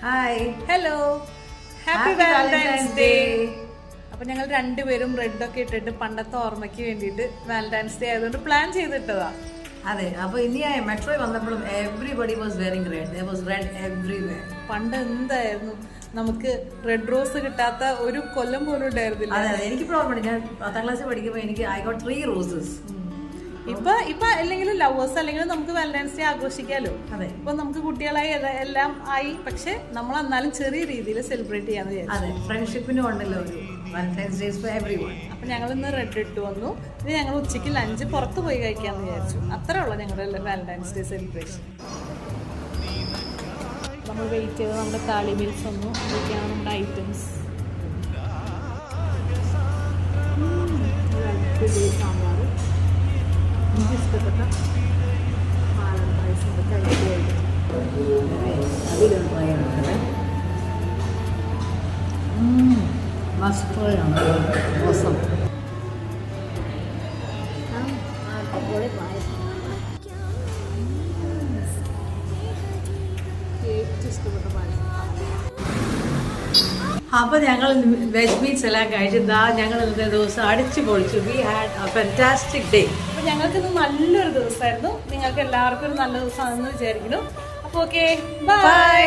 Hi hello happy Valentine's day. അപ്പൊ ഞങ്ങൾ രണ്ടുപേരും റെഡ് ഒക്കെ ഇട്ടിട്ട് പണ്ടത്തെ ഓർമ്മയ്ക്ക് വേണ്ടിയിട്ട് വാലന്റൈൻസ് ഡേ ആയതുകൊണ്ട് പ്ലാൻ ചെയ്തിട്ടതാ. അതെ, അപ്പൊ ഇനി മെട്രോയിൽ വന്നപ്പോഴും everybody was wearing red. There was red everywhere. പണ്ട് എന്തായിരുന്നു നമുക്ക് റെഡ് റോസ് കിട്ടാത്ത ഒരു കൊല്ലം പോലും ഉണ്ടായിരുന്നില്ല. അതെ അതെ, എനിക്ക് ഓർമ്മയുണ്ട്. ഞാൻ 10ാം ക്ലാസ്സിൽ പഠിക്കുമ്പോൾ എനിക്ക് ഐ ഗോട്ട് 3 റോസസ്. ഇപ്പൊ അല്ലെങ്കിലും ലവേഴ്സ് അല്ലെങ്കിലും നമുക്ക് വാലന്റൈൻസ് ഡേ ആഘോഷിക്കാലോ. അതെ, ഇപ്പൊ നമുക്ക് കുട്ടികളായി എല്ലാം ആയി, പക്ഷെ നമ്മൾ എന്നാലും ചെറിയ രീതിയിൽ സെലിബ്രേറ്റ് ചെയ്യാന്ന് വിചാരിച്ചു. അതെ, ഫ്രണ്ട്ഷിപ്പിനും ഉണ്ടല്ലോ ഒരു വാലന്റൈൻസ് ഡേ ഫോർ എവരിവൺ. അപ്പൊ ഞങ്ങൾ ഇന്ന് റെഡ് ഇട്ട് വന്നു. ഇനി ഞങ്ങൾ ഉച്ചയ്ക്ക് ലഞ്ച് പുറത്ത് പോയി കഴിക്കാന്ന് വിചാരിച്ചു. അത്രേ ഉള്ളൂ ഞങ്ങളുടെ വാലന്റൈൻസ് ഡേ സെലിബ്രേഷൻ. നമ്മൾ വെയിറ്റ് ചെയ്ത് നമ്മുടെ താളി മീൽസ് വന്നു. ഇതൊക്കെയാണ് നമ്മുടെ ഐറ്റംസ്. സാമ്പാർ, എനിക്ക് ഇഷ്ടപ്പെട്ട പാലൻ റൈസ്, മസ്റ്റാണ് മോശം. അപ്പൊ ഞങ്ങൾ വെജ് മീറ്റ്സ് എല്ലാം കഴിച്ചതാ. ഞങ്ങൾ ഇന്നത്തെ ദിവസം അടിച്ചു പൊളിച്ചു. We had A fantastic day. അപ്പൊ ഞങ്ങൾക്കിത് നല്ലൊരു ദിവസമായിരുന്നു. നിങ്ങൾക്ക് എല്ലാവർക്കും ഒരു നല്ല ദിവസമാണെന്ന് വിചാരിക്കുന്നു. അപ്പൊ ഓക്കെ, ബൈ.